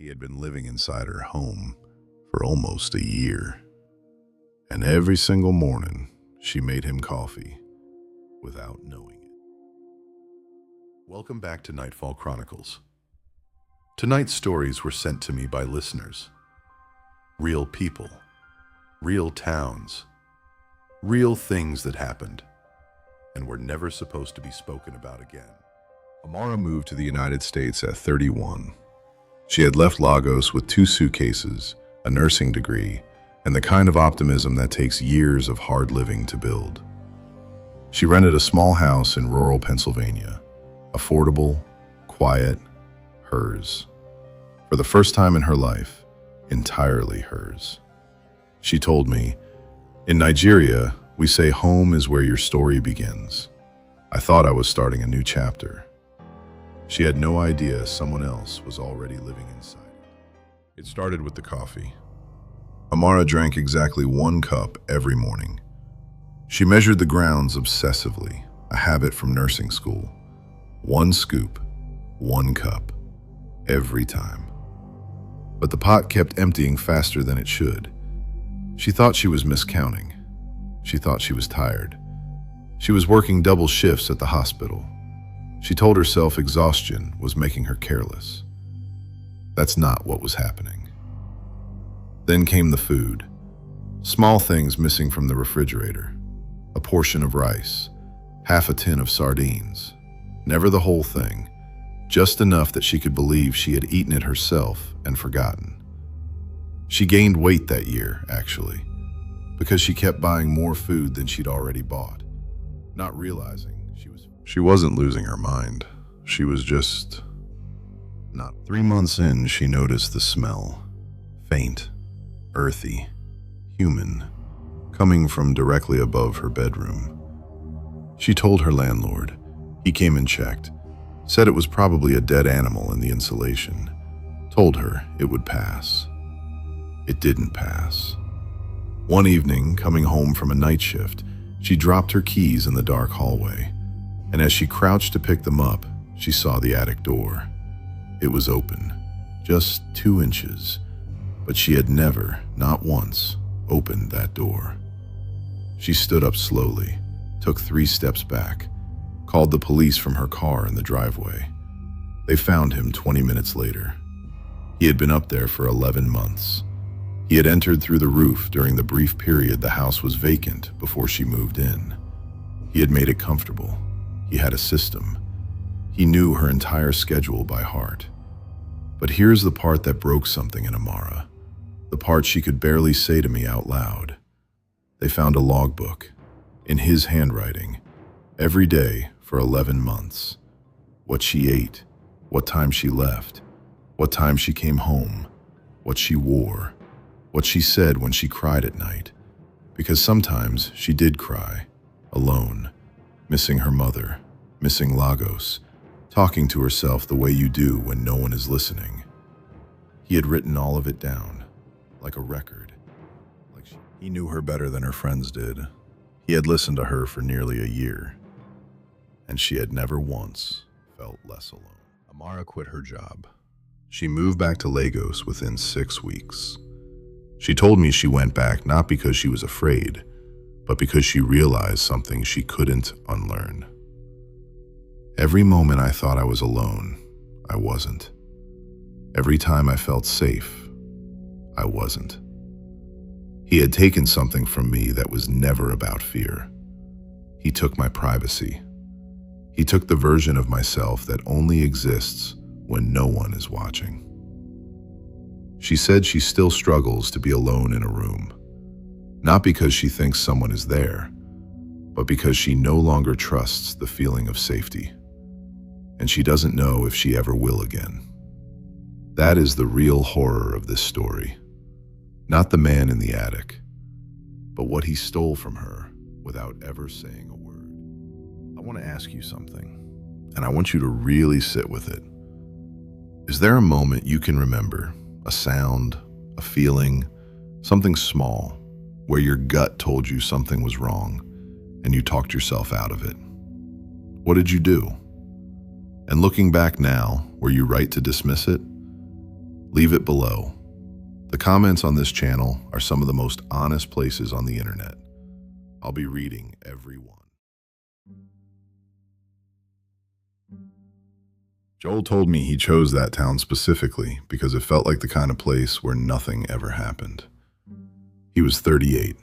He had been living inside her home for almost a year, and every single morning she made him coffee without knowing it. Welcome back to Nightfall Chronicles. Tonight's stories were sent to me by listeners. Real people, real towns, real things that happened and were never supposed to be spoken about again. Amara moved to the United States at 31. She had left Lagos with 2 suitcases, a nursing degree, and the kind of optimism that takes years of hard living to build. She rented a small house in rural Pennsylvania, affordable, quiet, hers. For the first time in her life, entirely hers. She told me, "In Nigeria, we say home is where your story begins." I thought I was starting a new chapter. She had no idea someone else was already living inside. It started with the coffee. Amara drank exactly 1 cup every morning. She measured the grounds obsessively, a habit from nursing school. 1 scoop, 1 cup, every time. But the pot kept emptying faster than it should. She thought she was miscounting. She thought she was tired. She was working double shifts at the hospital. She told herself exhaustion was making her careless. That's not what was happening. Then came the food. Small things missing from the refrigerator. A portion of rice, half a tin of sardines. Never the whole thing, just enough that she could believe she had eaten it herself and forgotten. She gained weight that year, actually, because she kept buying more food than she'd already bought, not realizing she wasn't losing her mind. She was just not. 3 months in, she noticed the smell. Faint, earthy, human, coming from directly above her bedroom. She told her landlord. He came and checked, said it was probably a dead animal in the insulation, told her it would pass. It didn't pass. One evening, coming home from a night shift, she dropped her keys in the dark hallway, and as she crouched to pick them up, she saw the attic door. It was open, just 2 inches, but she had never, not once, opened that door. She stood up slowly, took 3 steps back, called the police from her car in the driveway. They found him 20 minutes later. He had been up there for 11 months. He had entered through the roof during the brief period the house was vacant before she moved in. He had made it comfortable. He had a system. He knew her entire schedule by heart. But here's the part that broke something in Amara, the part she could barely say to me out loud. They found a logbook, in his handwriting, every day for 11 months. What she ate, what time she left, what time she came home, what she wore, what she said when she cried at night. Because sometimes she did cry, alone, missing her mother, missing Lagos, talking to herself the way you do when no one is listening. He had written all of it down, like a record. He knew her better than her friends did. He had listened to her for nearly a year, and she had never once felt less alone. Amara quit her job. She moved back to Lagos within 6 weeks. She told me she went back not because she was afraid, but because she realized something she couldn't unlearn. Every moment I thought I was alone, I wasn't. Every time I felt safe, I wasn't. He had taken something from me that was never about fear. He took my privacy. He took the version of myself that only exists when no one is watching. She said she still struggles to be alone in a room, not because she thinks someone is there, but because she no longer trusts the feeling of safety, and she doesn't know if she ever will again. That is the real horror of this story. Not the man in the attic, but what he stole from her without ever saying a word. I want to ask you something, and I want you to really sit with it. Is there a moment you can remember, a sound, a feeling, something small, where your gut told you something was wrong and you talked yourself out of it? What did you do? And looking back now, were you right to dismiss it? Leave it below. The comments on this channel are some of the most honest places on the internet. I'll be reading every one. Joel told me he chose that town specifically because it felt like the kind of place where nothing ever happened. He was 38.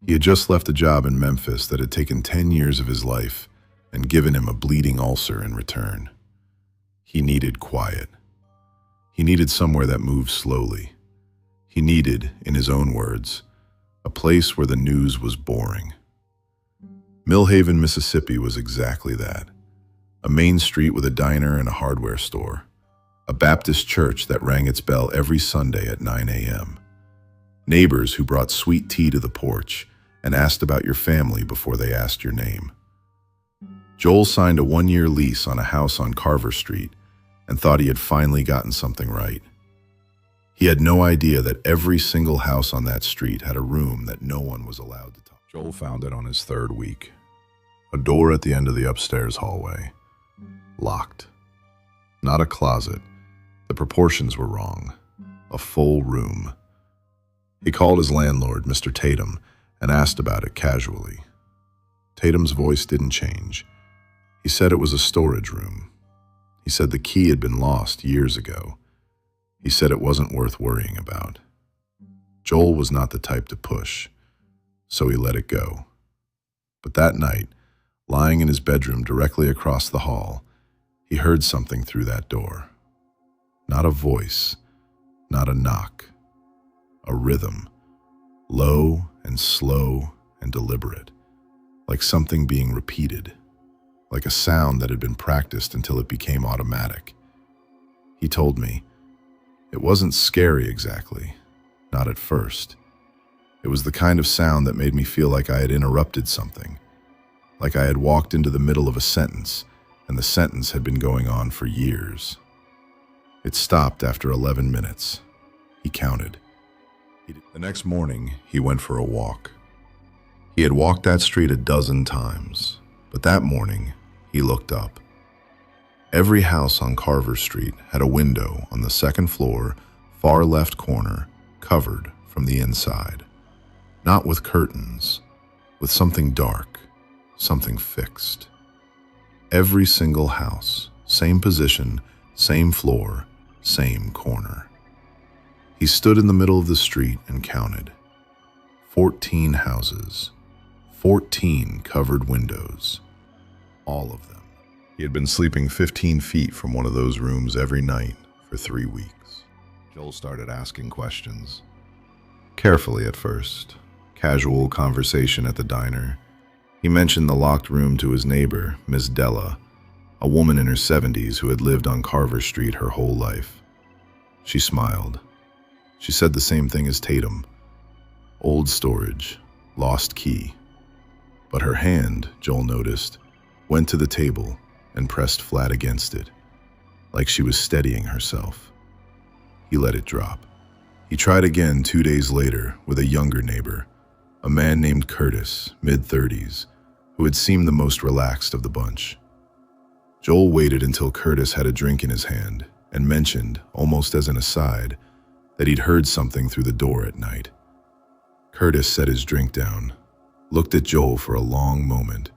He had just left a job in Memphis that had taken 10 years of his life and given him a bleeding ulcer in return. He needed quiet. He needed somewhere that moved slowly. He needed, in his own words, a place where the news was boring. Millhaven, Mississippi was exactly that. A main street with a diner and a hardware store. A Baptist church that rang its bell every Sunday at 9 a.m. Neighbors who brought sweet tea to the porch and asked about your family before they asked your name. Joel signed a 1-year lease on a house on Carver Street and thought he had finally gotten something right. He had no idea that every single house on that street had a room that no one was allowed to touch. Joel found it on his 3rd week. A door at the end of the upstairs hallway. Locked. Not a closet. The proportions were wrong. A full room. He called his landlord, Mr. Tatum, and asked about it casually. Tatum's voice didn't change. He said it was a storage room. He said the key had been lost years ago. He said it wasn't worth worrying about. Joel was not the type to push, so he let it go. But that night, lying in his bedroom directly across the hall, he heard something through that door. Not a voice, not a knock. A rhythm, low and slow and deliberate, like something being repeated, like a sound that had been practiced until it became automatic. He told me, it wasn't scary exactly, not at first. It was the kind of sound that made me feel like I had interrupted something, like I had walked into the middle of a sentence and the sentence had been going on for years. It stopped after 11 minutes. He counted. The next morning, he went for a walk. He had walked that street a dozen times, but that morning, he looked up. Every house on Carver Street had a window on the 2nd floor, far left corner, covered from the inside. Not with curtains, with something dark, something fixed. Every single house, same position, same floor, same corner. He stood in the middle of the street and counted. 14 houses, 14 covered windows, all of them. He had been sleeping 15 feet from one of those rooms every night for 3 weeks. Joel started asking questions. Carefully at first, casual conversation at the diner. He mentioned the locked room to his neighbor, Miss Della, a woman in her 70s who had lived on Carver Street her whole life. She smiled. She said the same thing as Tatum. Old storage, lost key. But her hand, Joel noticed, went to the table and pressed flat against it, like she was steadying herself. He let it drop. He tried again 2 days later with a younger neighbor, a man named Curtis, mid-30s, who had seemed the most relaxed of the bunch. Joel waited until Curtis had a drink in his hand and mentioned, almost as an aside, that he'd heard something through the door at night. Curtis set his drink down, looked at Joel for a long moment.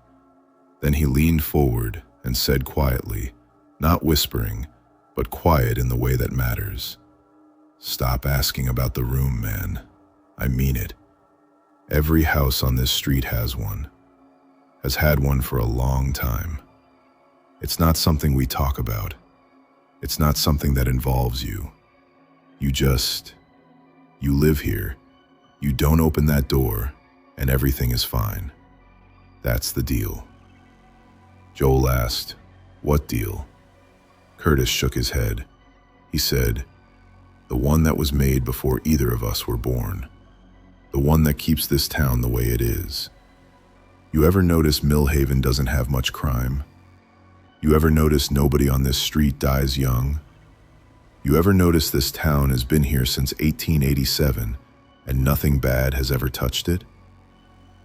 Then he leaned forward and said quietly, not whispering, but quiet in the way that matters, "Stop asking about the room, man. I mean it. Every house on this street has one, has had one for a long time. It's not something we talk about. It's not something that involves you. You live here. You don't open that door, and everything is fine. That's the deal." Joel asked, "What deal?" Curtis shook his head. He said, "The one that was made before either of us were born. The one that keeps this town the way it is. You ever notice Millhaven doesn't have much crime? You ever notice nobody on this street dies young? You ever notice this town has been here since 1887 and nothing bad has ever touched it?"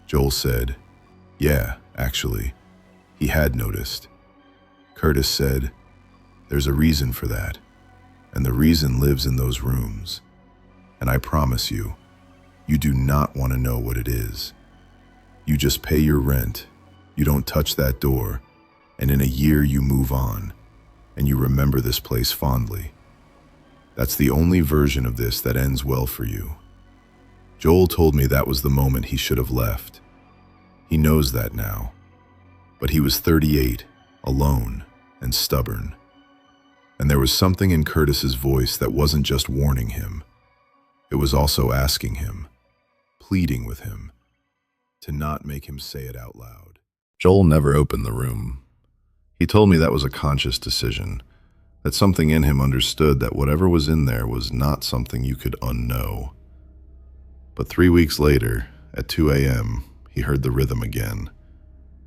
Joel said, "Yeah, actually." He had noticed. Curtis said, "There's a reason for that. And the reason lives in those rooms. And I promise you, you do not want to know what it is. You just pay your rent, you don't touch that door, and in a year you move on, and you remember this place fondly. That's the only version of this that ends well for you. Joel told me that was the moment he should have left. He knows that now. But he was 38, alone, and stubborn. And there was something in Curtis's voice that wasn't just warning him. It was also asking him, pleading with him, to not make him say it out loud. Joel never opened the room. He told me that was a conscious decision, that something in him understood that whatever was in there was not something you could unknow. But 3 weeks later, at 2 a.m., he heard the rhythm again,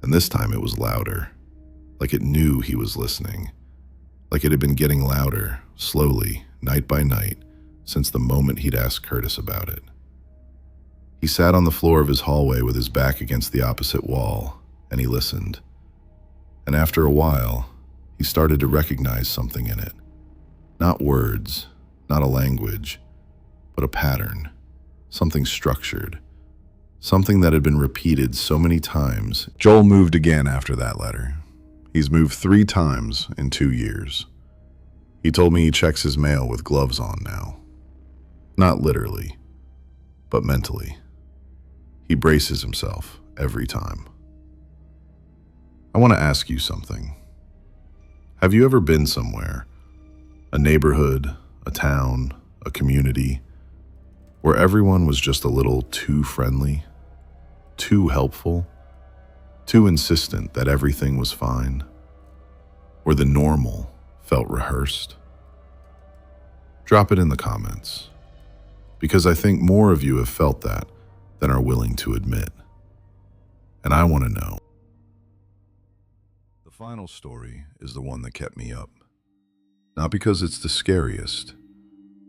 and this time it was louder, like it knew he was listening, like it had been getting louder, slowly, night by night, since the moment he'd asked Curtis about it. He sat on the floor of his hallway with his back against the opposite wall, and he listened. And after a while, he started to recognize something in it. Not words, not a language, but a pattern, something structured, something that had been repeated so many times. Joel moved again after that letter. He's moved 3 times in 2 years. He told me he checks his mail with gloves on now. Not literally, but mentally. He braces himself every time. I want to ask you something. Have you ever been somewhere, a neighborhood, a town, a community, where everyone was just a little too friendly, too helpful, too insistent that everything was fine, where the normal felt rehearsed? Drop it in the comments, because I think more of you have felt that than are willing to admit. And I want to know. The final story is the one that kept me up. Not because it's the scariest,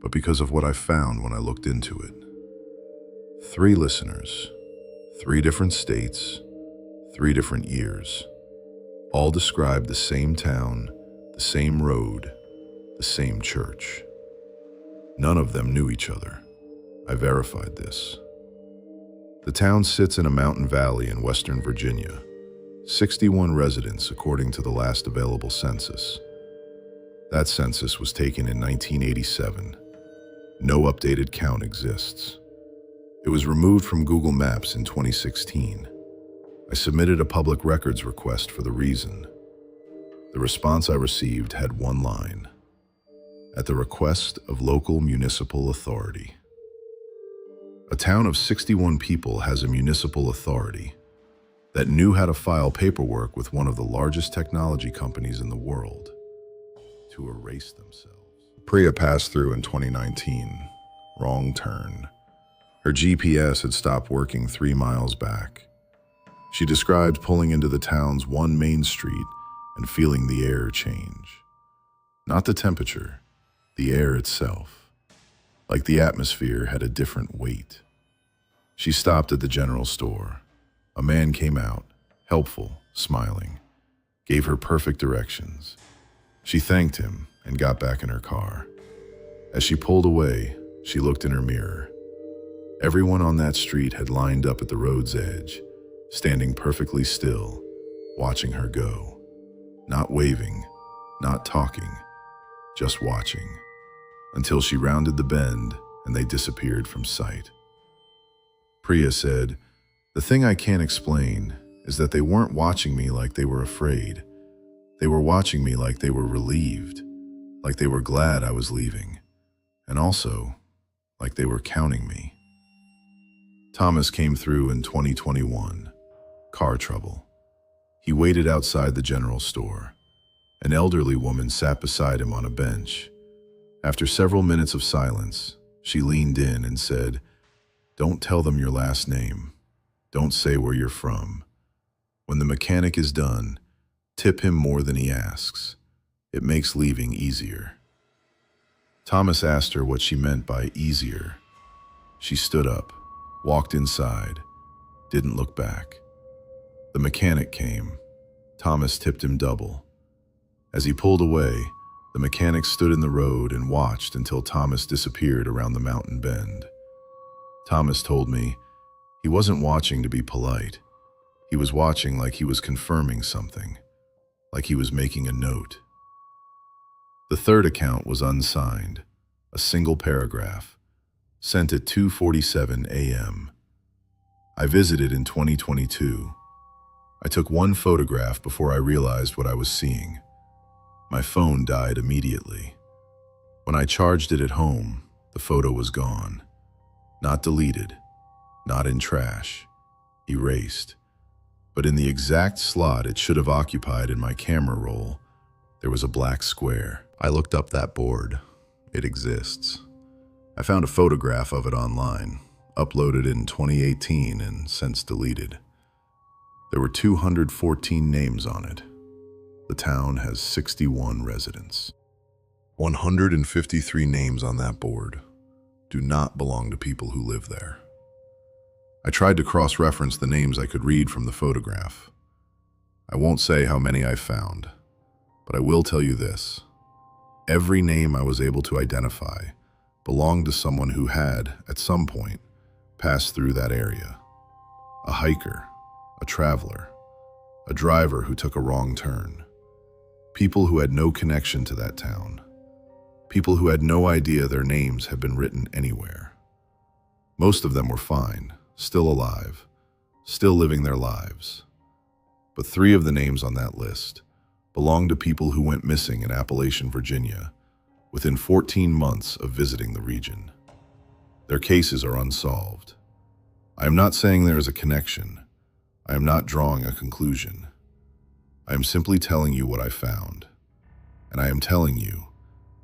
but because of what I found when I looked into it. 3 listeners, 3 different states, 3 different years, all described the same town, the same road, the same church. None of them knew each other. I verified this. The town sits in a mountain valley in western Virginia. 61 residents according to the last available census. That census was taken in 1987. No updated count exists. It was removed from Google Maps in 2016. I submitted a public records request for the reason. The response I received had one line: at the request of local municipal authority. A town of 61 people has a municipal authority that knew how to file paperwork with one of the largest technology companies in the world to erase themselves. Priya passed through in 2019. Wrong turn. Her GPS had stopped working 3 miles back. She described pulling into the town's one main street and feeling the air change. Not the temperature, the air itself. Like the atmosphere had a different weight. She stopped at the general store. A man came out, helpful, smiling, gave her perfect directions. She thanked him and got back in her car. As she pulled away, she looked in her mirror. Everyone on that street had lined up at the road's edge, standing perfectly still, watching her go. Not waving, not talking, just watching, until she rounded the bend and they disappeared from sight. Priya said, "The thing I can't explain is that they weren't watching me like they were afraid. They were watching me like they were relieved, like they were glad I was leaving, and also like they were counting me." Thomas came through in 2021. Car trouble. He waited outside the general store. An elderly woman sat beside him on a bench. After several minutes of silence, she leaned in and said, "Don't tell them your last name. Don't say where you're from. When the mechanic is done, tip him more than he asks. It makes leaving easier." Thomas asked her what she meant by easier. She stood up, walked inside, didn't look back. The mechanic came. Thomas tipped him double. As he pulled away, The mechanic stood in the road and watched until Thomas disappeared around the mountain bend. Thomas told me he wasn't watching to be polite. He was watching like he was confirming something, like he was making a note. The third account was unsigned, a single paragraph, sent at 2:47 a.m. I visited in 2022. I took one photograph before I realized what I was seeing. My phone died immediately. When I charged it at home, the photo was gone. Not deleted, not in trash, erased. But in the exact slot it should have occupied in my camera roll, there was a black square. I looked up that board. It exists. I found a photograph of it online, uploaded in 2018 and since deleted. There were 214 names on it. The town has 61 residents. 153 names on that board do not belong to people who live there. I tried to cross-reference the names I could read from the photograph. I won't say how many I found, but I will tell you this. Every name I was able to identify belonged to someone who had, at some point, passed through that area. A hiker, a traveler, a driver who took a wrong turn. People who had no connection to that town. People who had no idea their names had been written anywhere. Most of them were fine, still alive, still living their lives. But 3 of the names on that list belonged to people who went missing in Appalachian Virginia within 14 months of visiting the region. Their cases are unsolved. I am not saying there is a connection. I am not drawing a conclusion. I am simply telling you what I found. And I am telling you,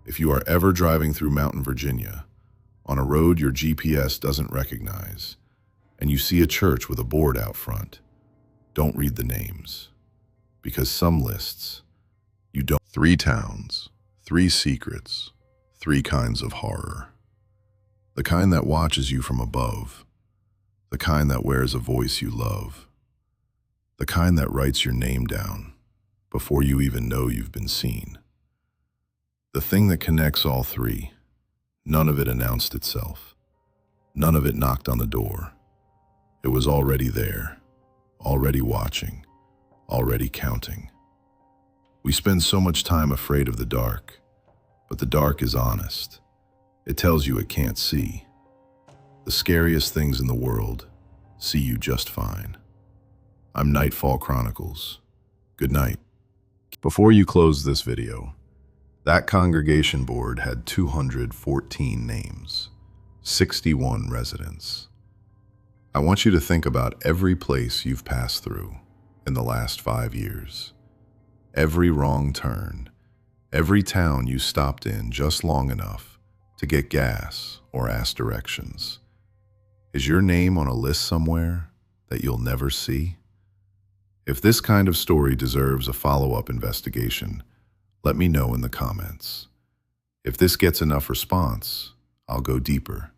if you are ever driving through Mountain Virginia, on a road your GPS doesn't recognize, and you see a church with a board out front, don't read the names. Because some lists, you don't. 3 towns, 3 secrets, 3 kinds of horror. The kind that watches you from above, the kind that wears a voice you love, the kind that writes your name down before you even know you've been seen. The thing that connects all 3, none of it announced itself. None of it knocked on the door. It was already there, already watching, already counting. We spend so much time afraid of the dark, but the dark is honest. It tells you it can't see. The scariest things in the world see you just fine. I'm Nightfall Chronicles. Good night. Before you close this video, that congregation board had 214 names, 61 residents. I want you to think about every place you've passed through in the last 5 years. Every wrong turn, every town you stopped in just long enough to get gas or ask directions. Is your name on a list somewhere that you'll never see? If this kind of story deserves a follow-up investigation, let me know in the comments. If this gets enough response, I'll go deeper.